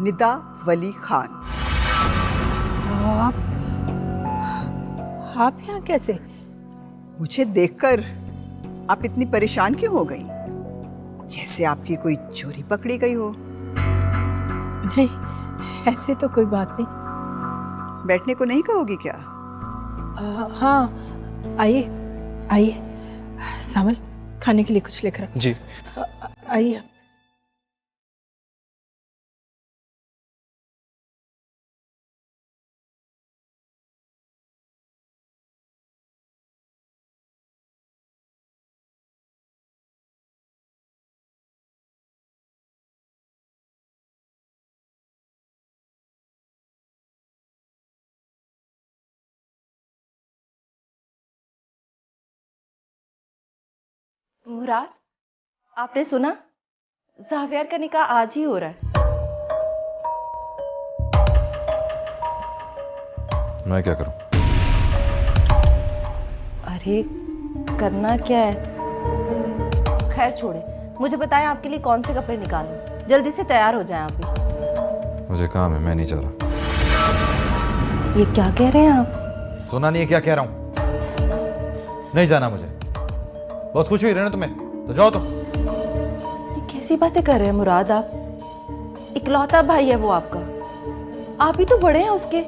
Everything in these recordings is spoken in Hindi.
निदा वली खान। आप आप यहाँ कैसे? मुझे देखकर आप इतनी परेशान क्यों हो गई? जैसे आपकी कोई चोरी पकड़ी गई हो। नहीं, ऐसे तो कोई बात नहीं। बैठने को नहीं कहोगी क्या? हाँ, आइए आइए। सामल, खाने के लिए कुछ लेकर आओ। जी। आइए। मुराद, आपने सुना? जावियर का निकाह आज ही हो रहा है। मैं क्या करूं? अरे करना क्या है? खैर छोड़े, मुझे बताएं आपके लिए कौन से कपड़े निकालूं। जल्दी से तैयार हो जाएं आप भी। मुझे काम है, मैं नहीं जा रहा। ये क्या कह रहे हैं आप? सुना नहीं है क्या कह रहा हूं? नहीं जाना मुझे। बहुत खुश हुई रहना तुम्हें, तो जाओ तुम। ये कैसी बातें कर रहे हैं मुराद आप? इकलौता भाई है वो आपका। आप ही तो बड़े हैं उसके।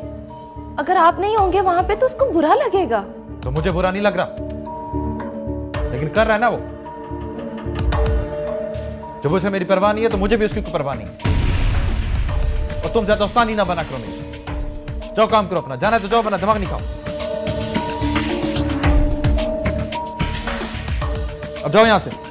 अगर आप नहीं होंगे वहां पे तो उसको बुरा लगेगा। तो मुझे बुरा नहीं लग रहा, लेकिन कर रहा है ना वो। जब उसे मेरी परवाह नहीं है तो मुझे भी उसकी कोई परवाह नहीं है। और तुम ज्यादा उस्ताद ही ना बना करो मेरी। जाओ काम करो अपना, जाना है तो जाओ, अपना दिमाग नहीं खाओ। अब जाओ यहां से।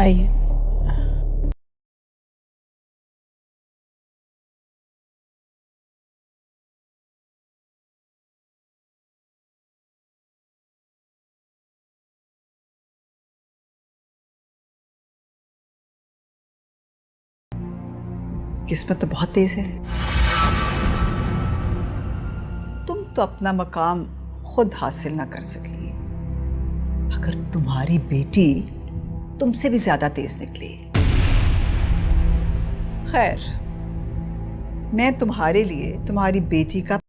आइए। किस्मत तो बहुत तेज है। तुम तो अपना मकाम खुद हासिल ना कर सकी, अगर तुम्हारी बेटी तुमसे भी ज्यादा तेज निकली। खैर, मैं तुम्हारे लिए तुम्हारी बेटी का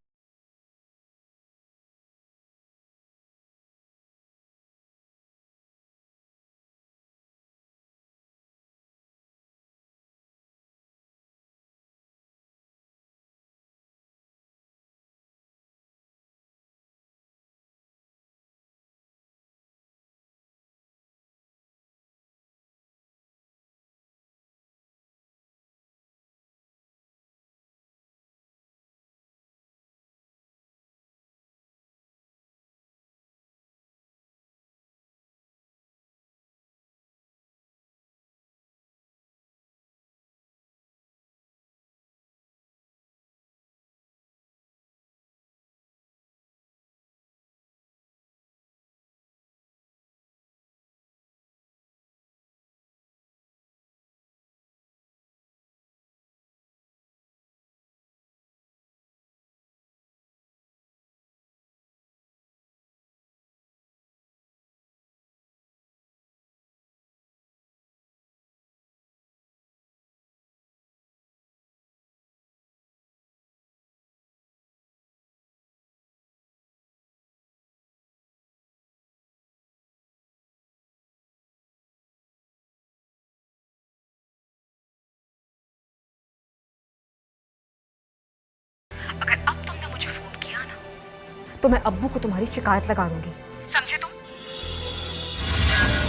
तो मैं अब्बू को तुम्हारी शिकायत लगा दूंगी, समझे तुम?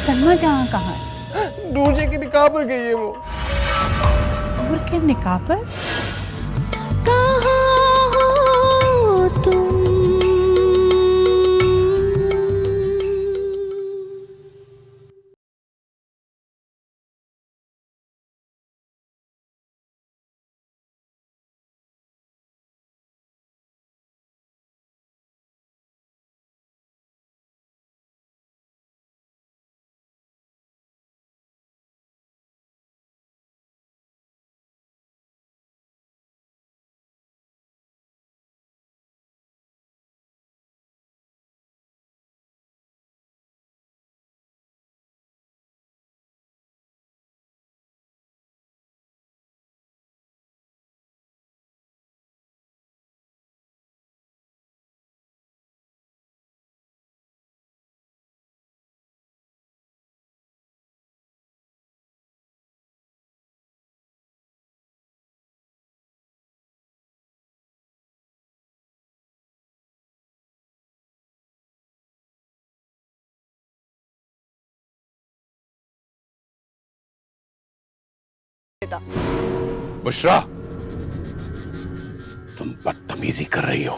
सलमा जहाँ कहाँ है? नूर जी की निकाह पर गई है वो। नूर के निकाह पर? कहाँ हो तुम? बुशरा, तुम बदतमीजी कर रही हो।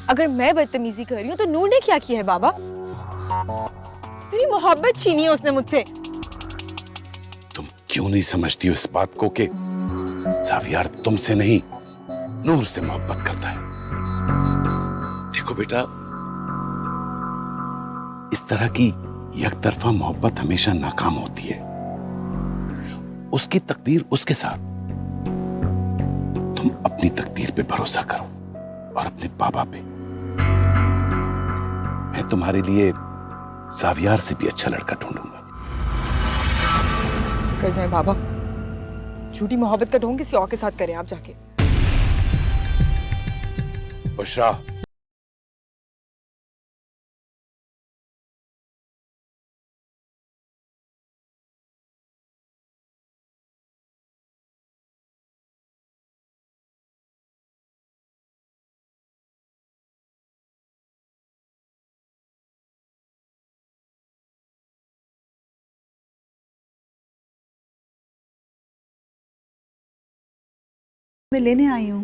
अगर मैं बदतमीजी कर रही हूँ तो नूर ने क्या किया है बाबा? मेरी मोहब्बत छीनी है उसने मुझसे। तुम क्यों नहीं समझती हो इस बात को कि ज़ावियार तुमसे नहीं नूर से मोहब्बत करता है? देखो बेटा, इस तरह की एकतरफा मोहब्बत हमेशा नाकाम होती है। उसकी तकदीर उसके साथ, तुम अपनी तकदीर पे भरोसा करो और अपने बाबा पे। मैं तुम्हारे लिए ज़ावियार से भी अच्छा लड़का ढूंढूंगा। बस कर जाए बाबा, झूठी मोहब्बत का ढोंग किसी और के साथ करें आप जाके। बुशरा, मैं लेने आई हूँ।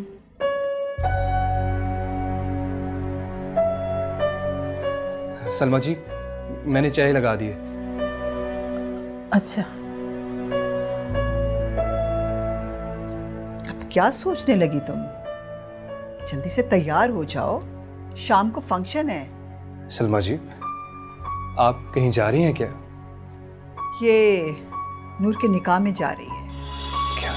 सलमा जी, मैंने चाय लगा दी है। अच्छा, अब क्या सोचने लगी तुम? जल्दी से तैयार हो जाओ, शाम को फंक्शन है। सलमा जी, आप कहीं जा रही हैं क्या? ये नूर के निकाह में जा रही है। क्या?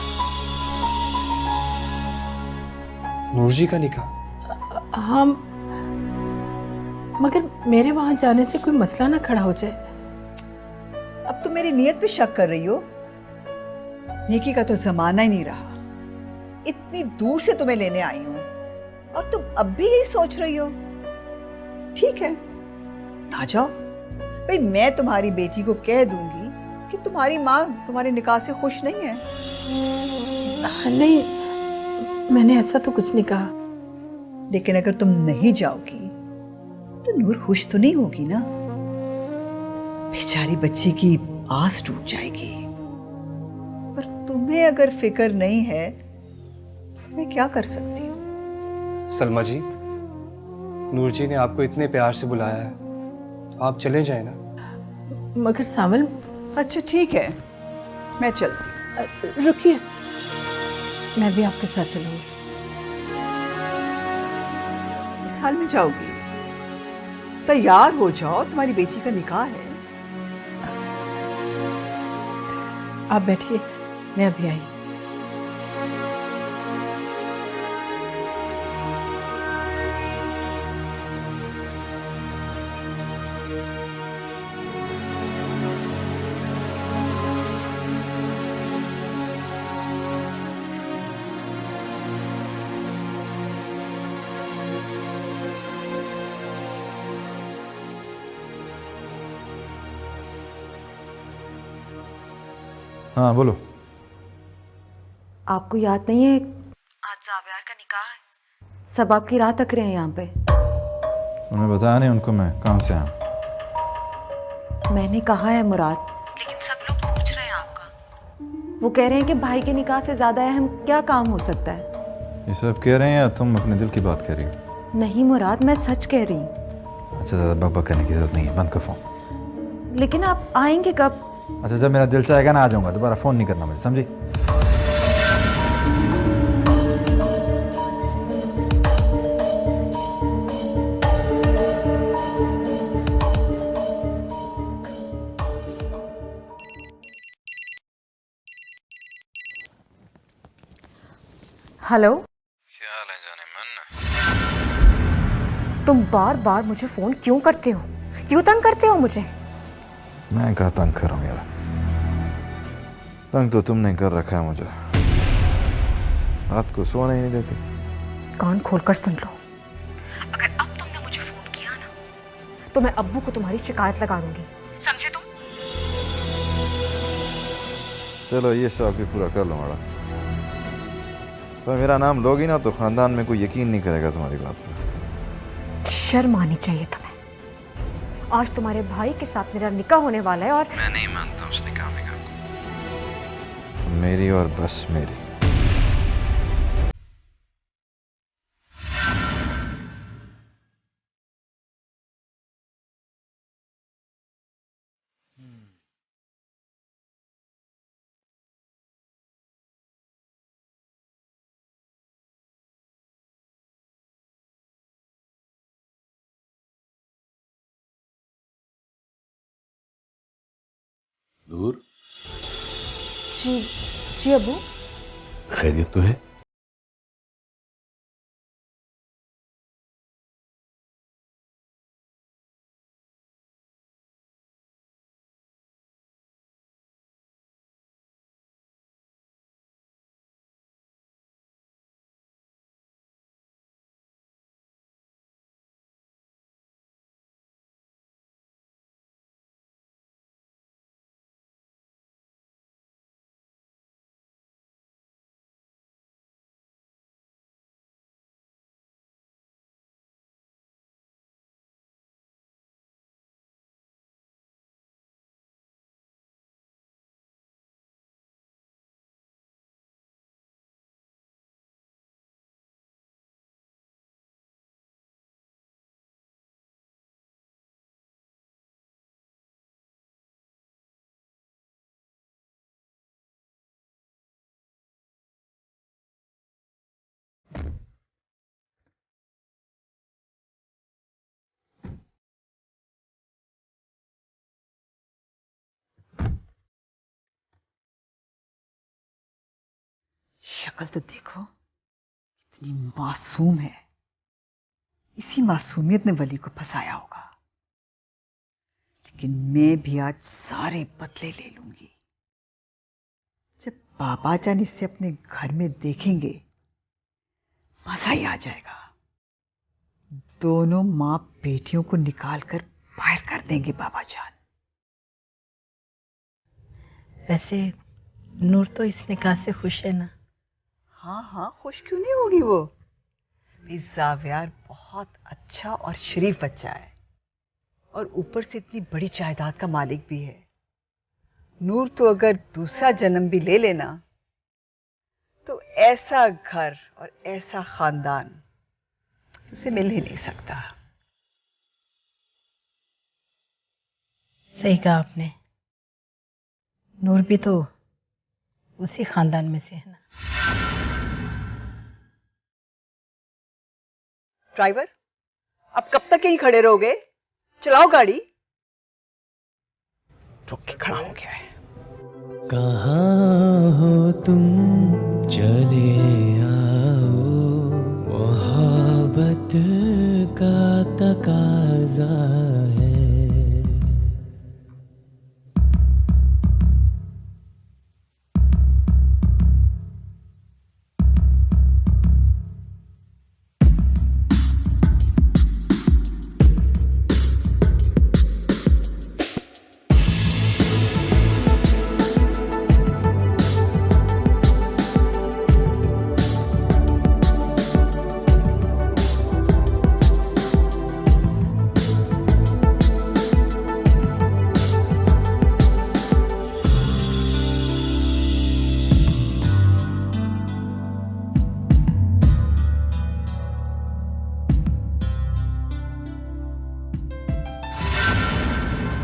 नूर जी का निकाह? हाँ, मगर मेरे वहां जाने से कोई मसला ना खड़ा हो जाए। अब तुम मेरी नीयत पे शक कर रही हो? नेकी का तो जमाना ही नहीं रहा। इतनी दूर से तुम्हें लेने आई हूं और तुम अब भी यही सोच रही हो? ठीक है, आ जाओ भाई। मैं तुम्हारी बेटी को कह दूंगी कि तुम्हारी माँ तुम्हारे निकाह से खुश नहीं है। नहीं, मैंने ऐसा तो कुछ नहीं कहा। लेकिन अगर तुम नहीं जाओगी तो नूर खुश तो नहीं होगी ना। बेचारी बच्ची की आस टूट जाएगी। पर तुम्हें अगर फिक्र नहीं है तो मैं क्या कर सकती हूँ? सलमा जी, नूर जी ने आपको इतने प्यार से बुलाया है तो आप चले जाए ना। मगर सावल, अच्छा ठीक है, मैं चलती। रुकिए, मैं भी आपके साथ चलूंगी। इस हाल में जाओगी? तैयार हो जाओ, तुम्हारी बेटी का निकाह है। आप बैठिए, मैं अभी आई। हाँ बोलो। आपको याद नहीं है आज ज़ावियार का निकाह है? सब आपकी राह तक रहे हैं यहाँ पे। उन्हें बताया नहीं उनको मैं काम से आया। मैंने कहा है मुराद, लेकिन सब लोग पूछ रहे हैं आपका। वो कह रहे हैं कि भाई के निकाह से ज्यादा अहम क्या काम हो सकता है। ये सब कह रहे हैं या तुम अपने दिल की बात कह रही हो? नहीं मुराद, मैं सच कह रही हूँ। अच्छा, ज़्यादा बकबक करने की जरूरत नहीं है, बंद कर फोन। लेकिन आप आएंगे कब? अच्छा, जब मेरा दिल चाहेगा ना आ जाऊंगा, दोबारा फोन नहीं करना मुझे, समझी? हेलो, क्या हाल है जाने मन? तुम बार बार मुझे फोन क्यों करते हो? क्यों तंग करते हो मुझे? मैं कहा तंग कर रहा हूँ यार, तंग तो तुमने कर रखा है मुझे। रात को सोने ही नहीं देती। कान खोलकर सुन लो, अगर अब तुमने मुझे फोन किया ना तो मैं अब्बू को तुम्हारी शिकायत लगा दूंगी, समझे तुम? चलो ये शौक भी पूरा कर लो माड़ा, पर मेरा नाम लोगी ना तो खानदान में कोई यकीन नहीं करेगा तुम्हारी बात पर। शर्म आनी चाहिए तुम्हें। आज तुम्हारे भाई के साथ मेरा निकाह होने वाला है और मैं नहीं मानता उस निकाह में को, मेरी और बस मेरी। नूर, जी जी अब्बू। खैरियत तो है? शक्ल तो देखो, इतनी मासूम है। इसी मासूमियत ने वली को फंसाया होगा। लेकिन मैं भी आज सारे बदले ले लूंगी। जब बाबा जान इसे अपने घर में देखेंगे, मजा ही आ जाएगा। दोनों मां बेटियों को निकालकर बाहर कर देंगे बाबा जान। वैसे नूर तो इस निकाह से खुश है ना? हाँ हाँ, खुश क्यों नहीं होगी वो? जावियार बहुत अच्छा और शरीफ बच्चा है, और ऊपर से इतनी बड़ी जायदाद का मालिक भी है। नूर तो अगर दूसरा जन्म भी ले लेना तो ऐसा घर और ऐसा खानदान उसे मिल ही नहीं सकता। सही कहा आपने, नूर भी तो उसी खानदान में से है ना। ड्राइवर, अब कब तक यहीं खड़े रहोगे? चलाओ गाड़ी। रुक के खड़ा हो गया है। कहाँ हो तुम, चले आओ, मोहब्बत का तकाजा है।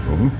तुम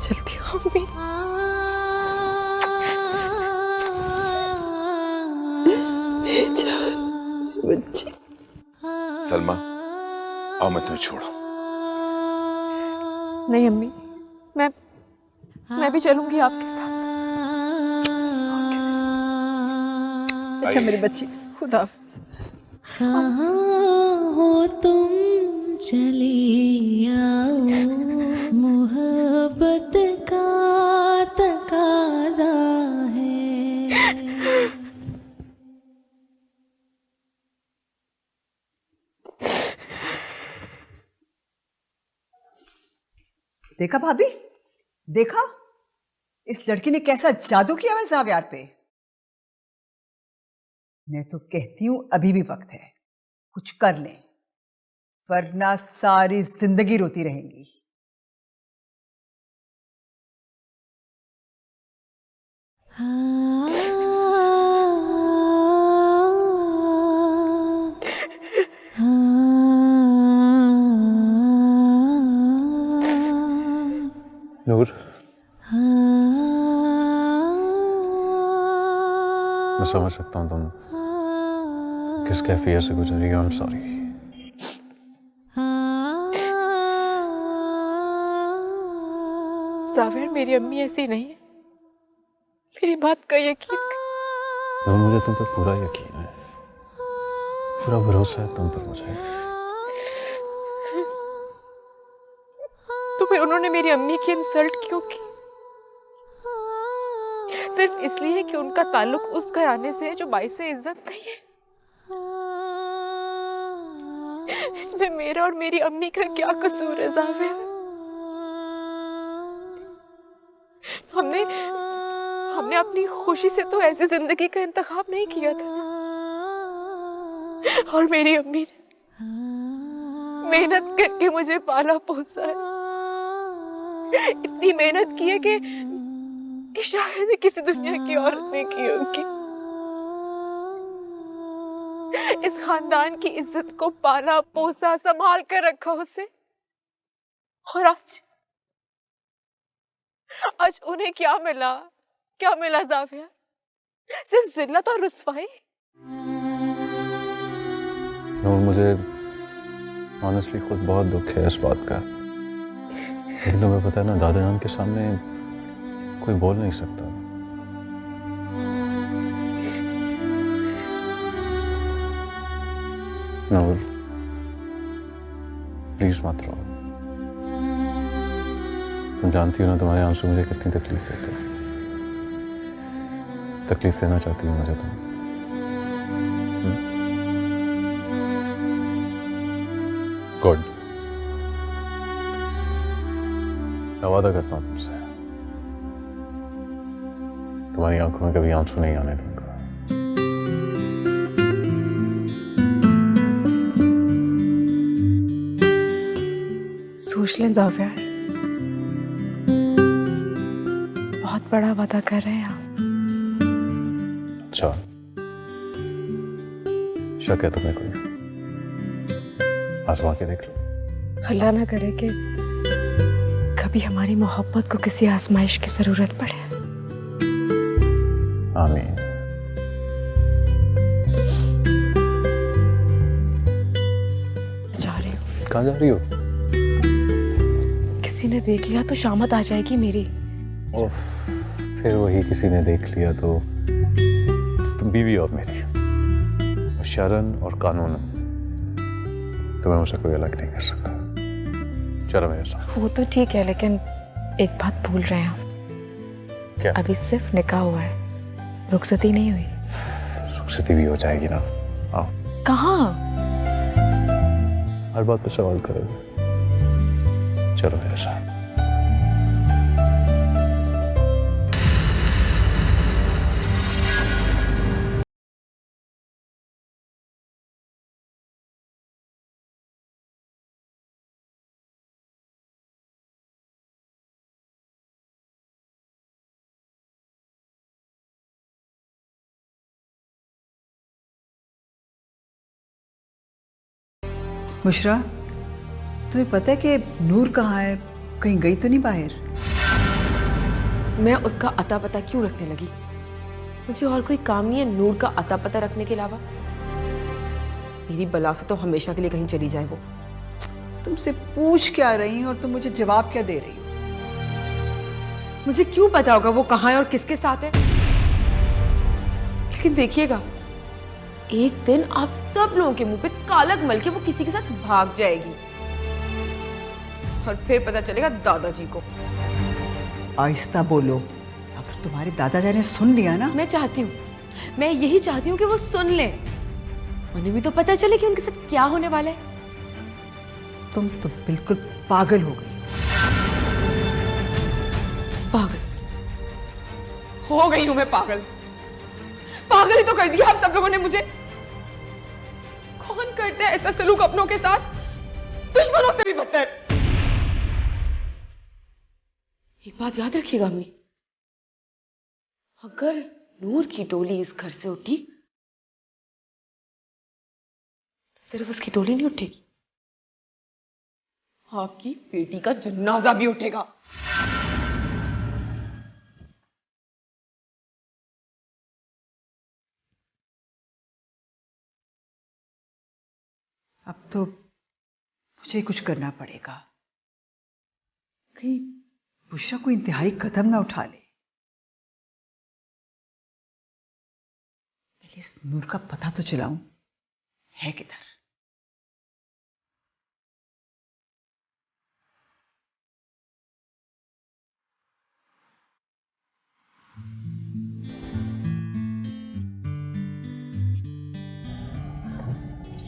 चलती हूँ अम्मी। बच्ची सलमा, आओ मैं तुम्हें छोड़ू। नहीं अम्मी, मैं भी चलूंगी आपके साथ। अच्छा मेरी बच्ची, खुदा हाफिज़। कहाँ हो तुम चली आओ, मोहब्बत का तकाज़ा है। देखा भाभी, देखा इस लड़की ने कैसा जादू किया है ज़ावियार पे। मैं तो कहती हूं अभी भी वक्त है, कुछ कर लें, वरना सारी जिंदगी रोती रहेंगी। नूर, मैं समझ सकता हूँ तुम किस कैफियत से गुजर रही हो। I am sorry. ज़ाविर, मेरी अम्मी ऐसी नहीं है, मेरी बात का यकीन कर। नूर, मुझे तुम पर पूरा यकीन है, पूरा भरोसा है तुम पर मुझे। तो फिर उन्होंने मेरी अम्मी की इंसल्ट क्यों की? सिर्फ इसलिए कि उनका ताल्लुक उस घराने से है जो बाइसे इज्जत नहीं है। इसमें मेरा और मेरी अम्मी का क्या कसूर है ज़ाविर? हमने अपनी खुशी से तो ऐसी जिंदगी का इंतखाब नहीं किया था, और मेरी अम्मी ने मेहनत करके मुझे पाला पोसा है। इतनी मेहनत की है कि शायद ही किसी दुनिया की औरत ने की होगी। इस खानदान की इज्जत को पाला पोसा संभाल कर रखा उसे, और आज उन्हें क्या मिला ज़ाविर? सिर्फ जिल्लत और रुस्वाई। नूर, मुझे ऑनेस्टली खुद बहुत दुख है इस बात का, लेकिन तुम्हें पता है ना, दादा जान के सामने कोई बोल नहीं सकता। नूर, प्लीज मत रो। तुम जानती हो ना, तुम्हारे आंसू मुझे कितनी तकलीफ देते हैं। तकलीफ देना चाहती हूँ मुझे तुम। गुड, मैं वादा करता हूँ तुमसे, तुम्हारी आंखों में कभी आंसू नहीं आने दूंगा। सोच लें ज़ाविर, बहुत बड़ा वादा कर रहे हैं आप। अच्छा, शक है तुम्हें कोई? आजमा के देख लो। अल्लाह ना करे कि कभी हमारी मोहब्बत को किसी आजमाइश की जरूरत पड़े। आमीन। जा रही हूँ। कहाँ जा रही हो? किसी ने देख लिया तो शामत आ जाएगी मेरी। ओफ, फिर वही किसी ने देख लिया तो तुम बीवी हो मेरी, और शरन और कानून तुम्हें मुझसे कोई अलग नहीं कर सकता। चलो मेरे साथ। वो तो ठीक है, लेकिन एक बात भूल रहे हैं आप। क्या? अभी सिर्फ निकाह हुआ है, रुखसती नहीं हुई। रुखसती भी हो जाएगी ना। आओ। कहाँ? हर बात पे सवाल करोगे। चलो मेरे साथ। बुशरा, तुम्हें पता है कि नूर कहाँ है? कहीं गई तो नहीं बाहर? मैं उसका अता पता क्यों रखने लगी? मुझे और कोई काम नहीं है नूर का अता पता रखने के अलावा। मेरी बला से तो हमेशा के लिए कहीं चली जाए वो। तुमसे पूछ क्या रही हूँ और तुम मुझे जवाब क्या दे रही हो? मुझे क्यों पता होगा वो कहाँ है और किसके साथ है? लेकिन देखिएगा, एक दिन आप सब लोगों के मुंह पे कालक मल के वो किसी के साथ भाग जाएगी और फिर पता चलेगा दादाजी को। आहिस्ता बोलो, अगर तुम्हारे दादाजी ने सुन लिया ना। मैं चाहती हूँ, मैं यही चाहती हूँ कि वो सुन ले। उन्हें भी तो पता चले कि उनके साथ क्या होने वाला है। तुम तो बिल्कुल पागल हो गई। पागल हो गई हूं मैं? पागल पागल ही तो कर दिया आप सब लोगों ने मुझे। कौन करता है ऐसा सलूक अपनों के साथ? दुश्मनों से भी बदतर। एक बात याद रखिएगा अम्मी, अगर नूर की डोली इस घर से उठी तो सिर्फ उसकी डोली नहीं उठेगी, आपकी बेटी का जनाजा भी उठेगा। अब तो मुझे कुछ करना पड़ेगा, कहीं बुशरा को इंतहाई कदम ना उठा ले। पहले इस नूर का पता तो चलाऊं, है किधर?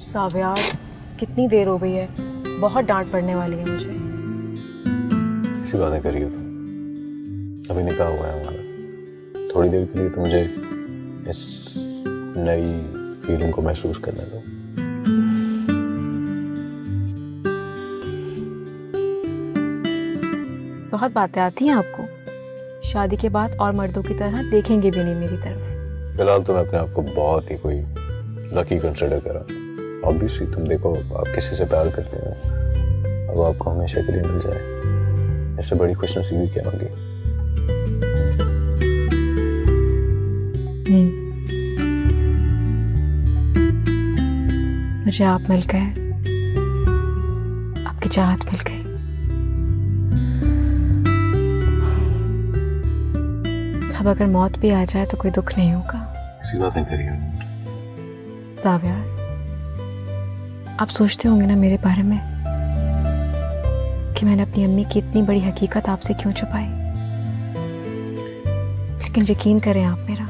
साव्यार, कितनी देर हो गई है? बहुत डांट पड़ने वाली है मुझे। ऐसी बातें करिए तुम, अभी निकाह हुआ है हमारा। थोड़ी देर के लिए तो मुझे इस नई फीलिंग को महसूस करने दो। बहुत बातें आती हैं आपको। शादी के बाद और मर्दों की तरह देखेंगे भी नहीं मेरी तरफ। फिलहाल तो मैं अपने आप को बहुत ही कोई लकी कंसिडर कर रहा हूँ। ऑब्वियसली तुम देखो, आप किसी से प्यार करते हैं, अब आपको हमेशा के लिए मिल जाए, इससे बड़ी खुशनसीबी क्या होगी? मुझे आप मिल गए, आपकी चाहत मिल गई। अब अगर मौत भी आ जाए तो कोई दुख नहीं होगा। ऐसी बातें करिए। ज़ावियार, आप सोचते होंगे ना मेरे बारे में कि मैंने अपनी अम्मी की इतनी बड़ी हकीकत आपसे क्यों छुपाई। लेकिन यकीन करें आप मेरा,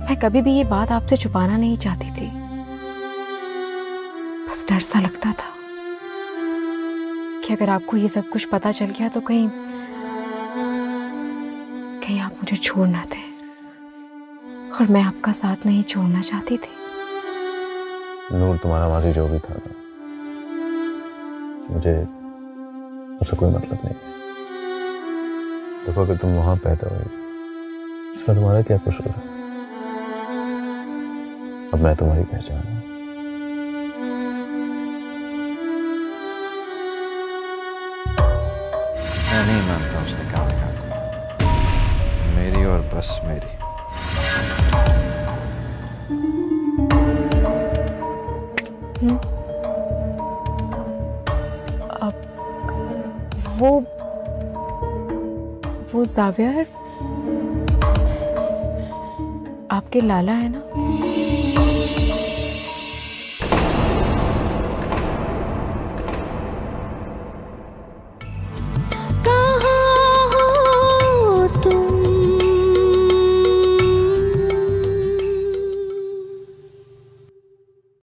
मैं कभी भी ये बात आपसे छुपाना नहीं चाहती थी। बस डर सा लगता था कि अगर आपको ये सब कुछ पता चल गया तो कहीं आप मुझे छोड़ ना दें, और मैं आपका साथ नहीं छोड़ना चाहती थी। नूर, तुम्हारा माजी जो भी था ना, मुझे उससे कोई मतलब नहीं। देखो, अगर तुम वहां पैदा हुई, इसमें तुम्हारा क्या कसूर है? अब मैं तुम्हारी पहचान हूं। मैं नहीं मानता उसने कहा होगा मेरी और बस मेरी। वो ज़ावियर आपके लाला है ना?